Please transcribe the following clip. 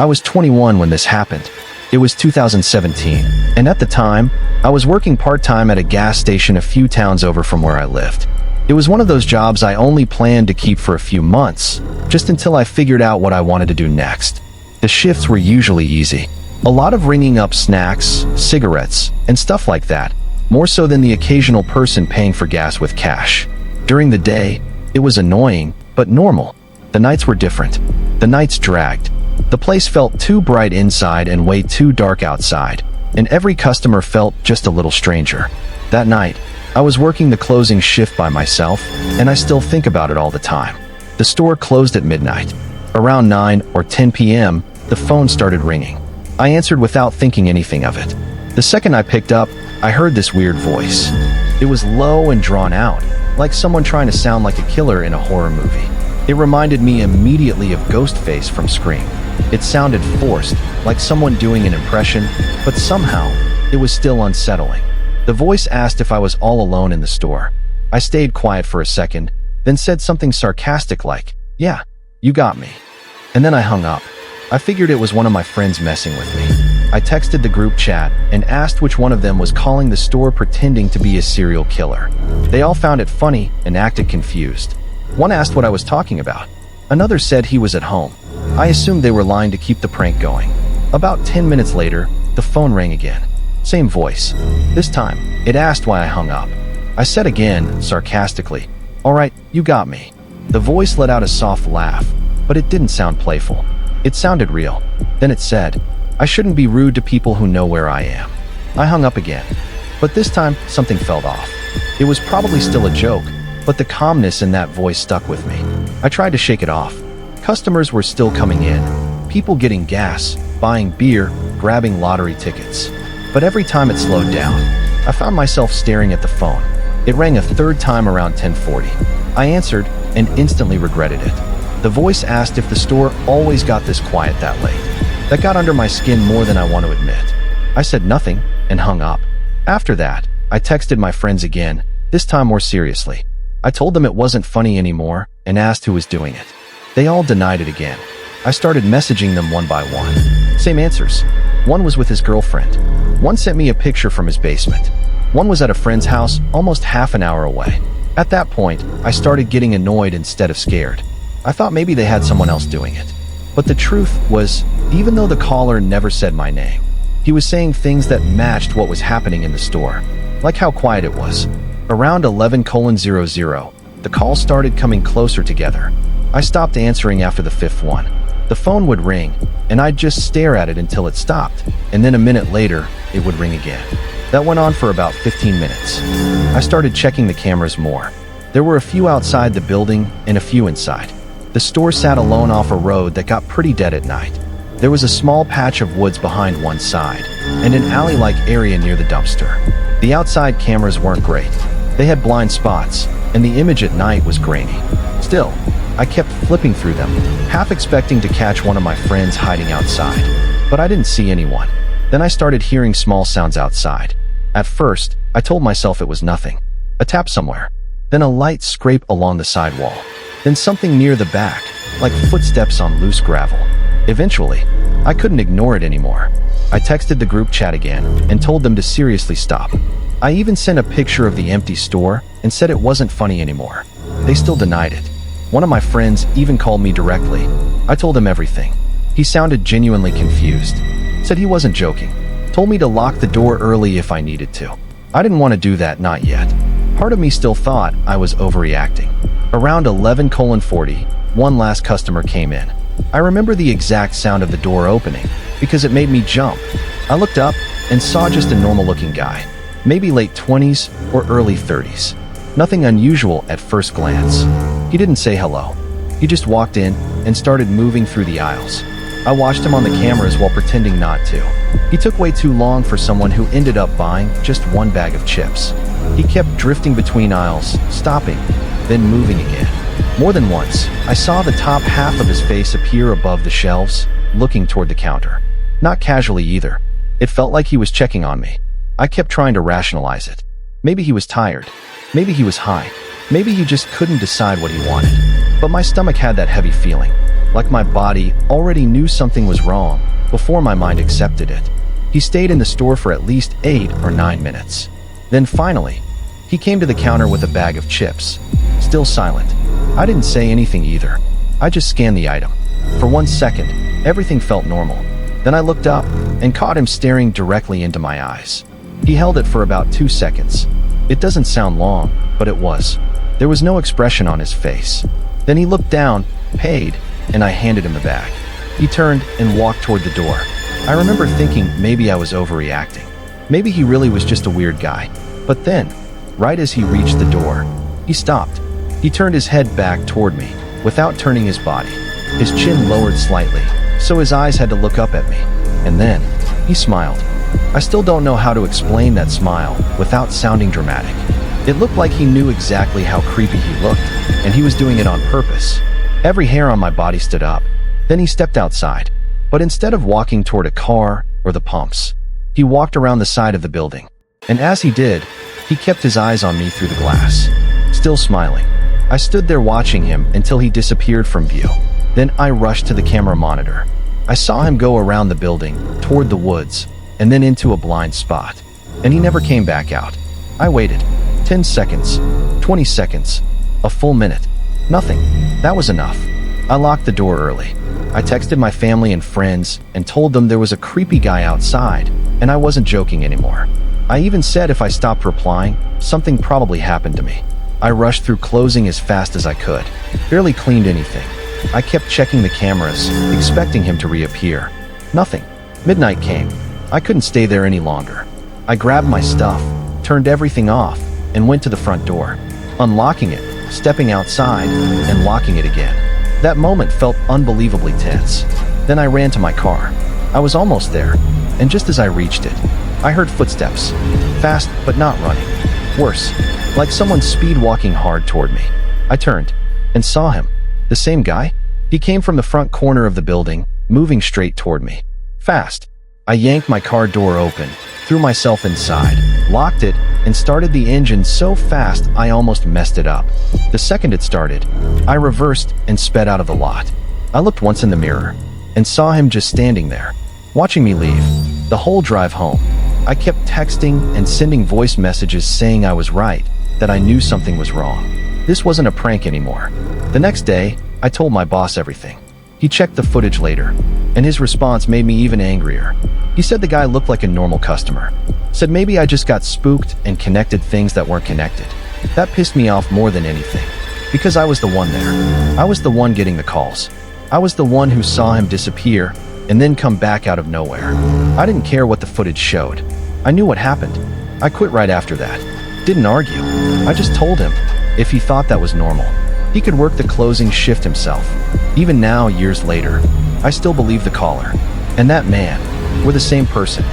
I was 21 when this happened. It was 2017, and at the time, I was working part-time at a gas station a few towns over from where I lived. It was one of those jobs I only planned to keep for a few months, just until I figured out what I wanted to do next. The shifts were usually easy. A lot of ringing up snacks, cigarettes, and stuff like that, more so than the occasional person paying for gas with cash. During the day, it was annoying, but normal. The nights were different. The nights dragged. The place felt too bright inside and way too dark outside, and every customer felt just a little stranger. That night, I was working the closing shift by myself, and I still think about it all the time. The store closed at midnight. Around 9 or 10 p.m., the phone started ringing. I answered without thinking anything of it. The second I picked up, I heard this weird voice. It was low and drawn out, like someone trying to sound like a killer in a horror movie. It reminded me immediately of Ghostface from Scream. It sounded forced, like someone doing an impression, but somehow, it was still unsettling. The voice asked if I was all alone in the store. I stayed quiet for a second, then said something sarcastic like, "Yeah, you got me." And then I hung up. I figured it was one of my friends messing with me. I texted the group chat and asked which one of them was calling the store pretending to be a serial killer. They all found it funny and acted confused. One asked what I was talking about. Another said he was at home. I assumed they were lying to keep the prank going. About 10 minutes later, the phone rang again. Same voice. This time, it asked why I hung up. I said again, sarcastically, "All right, you got me." The voice let out a soft laugh, but it didn't sound playful. It sounded real. Then it said, "I shouldn't be rude to people who know where I am." I hung up again. But this time, something felt off. It was probably still a joke, but the calmness in that voice stuck with me. I tried to shake it off. Customers were still coming in. People getting gas, buying beer, grabbing lottery tickets. But every time it slowed down, I found myself staring at the phone. It rang a third time around 10:40. I answered and instantly regretted it. The voice asked if the store always got this quiet that late. That got under my skin more than I want to admit. I said nothing and hung up. After that, I texted my friends again, this time more seriously. I told them it wasn't funny anymore and asked who was doing it. They all denied it again. I started messaging them one by one. Same answers. One was with his girlfriend. One sent me a picture from his basement. One was at a friend's house almost half an hour away. At that point, I started getting annoyed instead of scared. I thought maybe they had someone else doing it. But the truth was, even though the caller never said my name, he was saying things that matched what was happening in the store, like how quiet it was. Around 11:00, the calls started coming closer together. I stopped answering after the fifth one. The phone would ring, and I'd just stare at it until it stopped, and then a minute later, it would ring again. That went on for about 15 minutes. I started checking the cameras more. There were a few outside the building and a few inside. The store sat alone off a road that got pretty dead at night. There was a small patch of woods behind one side, and an alley-like area near the dumpster. The outside cameras weren't great. They had blind spots, and the image at night was grainy. Still, I kept flipping through them, half expecting to catch one of my friends hiding outside. But I didn't see anyone. Then I started hearing small sounds outside. At first, I told myself it was nothing. A tap somewhere. Then a light scrape along the sidewall. Then something near the back, like footsteps on loose gravel. Eventually, I couldn't ignore it anymore. I texted the group chat again and told them to seriously stop. I even sent a picture of the empty store and said it wasn't funny anymore. They still denied it. One of my friends even called me directly. I told him everything. He sounded genuinely confused. Said he wasn't joking. Told me to lock the door early if I needed to. I didn't want to do that, not yet. Part of me still thought I was overreacting. Around 11:40, one last customer came in. I remember the exact sound of the door opening because it made me jump. I looked up and saw just a normal-looking guy, maybe late 20s or early 30s. Nothing unusual at first glance. He didn't say hello. He just walked in and started moving through the aisles. I watched him on the cameras while pretending not to. He took way too long for someone who ended up buying just one bag of chips. He kept drifting between aisles, stopping, then moving again. More than once, I saw the top half of his face appear above the shelves, looking toward the counter. Not casually either. It felt like he was checking on me. I kept trying to rationalize it. Maybe he was tired. Maybe he was high. Maybe he just couldn't decide what he wanted. But my stomach had that heavy feeling. like my body already knew something was wrong before my mind accepted it. He stayed in the store for at least 8 or 9 minutes. Then finally, he came to the counter with a bag of chips, still silent. I didn't say anything either. I just scanned the item. For 1 second, everything felt normal. Then I looked up and caught him staring directly into my eyes. He held it for about 2 seconds. It doesn't sound long, but it was. There was no expression on his face. Then he looked down, paid, and I handed him the bag. He turned and walked toward the door. I remember thinking maybe I was overreacting. Maybe he really was just a weird guy. But then, right as he reached the door, he stopped. He turned his head back toward me, without turning his body. His chin lowered slightly, so his eyes had to look up at me. And then, he smiled. I still don't know how to explain that smile without sounding dramatic. It looked like he knew exactly how creepy he looked, and he was doing it on purpose. Every hair on my body stood up. Then he stepped outside. But instead of walking toward a car or the pumps, he walked around the side of the building. And as he did, he kept his eyes on me through the glass, still smiling. I stood there watching him until he disappeared from view. Then I rushed to the camera monitor. I saw him go around the building, toward the woods, and then into a blind spot. And he never came back out. I waited. 10 seconds, 20 seconds, a full minute. Nothing. That was enough. I locked the door early. I texted my family and friends and told them there was a creepy guy outside, and I wasn't joking anymore. I even said if I stopped replying, something probably happened to me. I rushed through closing as fast as I could. Barely cleaned anything. I kept checking the cameras, expecting him to reappear. Nothing. Midnight came. I couldn't stay there any longer. I grabbed my stuff, turned everything off, and went to the front door, unlocking it, stepping outside, and locking it again. That moment felt unbelievably tense. Then I ran to my car. I was almost there, and just as I reached it, I heard footsteps. Fast, but not running. Worse, like someone speed walking hard toward me. I turned, and saw him. The same guy? He came from the front corner of the building, moving straight toward me. Fast. I yanked my car door open, threw myself inside, locked it, and started the engine so fast I almost messed it up. The second it started, I reversed and sped out of the lot. I looked once in the mirror, and saw him just standing there, watching me leave. The whole drive home, I kept texting and sending voice messages saying I was right, that I knew something was wrong. This wasn't a prank anymore. The next day, I told my boss everything. He checked the footage later, and his response made me even angrier. He said the guy looked like a normal customer. Said maybe I just got spooked and connected things that weren't connected. That pissed me off more than anything, because I was the one there. I was the one getting the calls. I was the one who saw him disappear and then come back out of nowhere. I didn't care what the footage showed. I knew what happened. I quit right after that. Didn't argue. I just told him, if he thought that was normal, he could work the closing shift himself. Even now, years later, I still believe the caller and that man were the same person.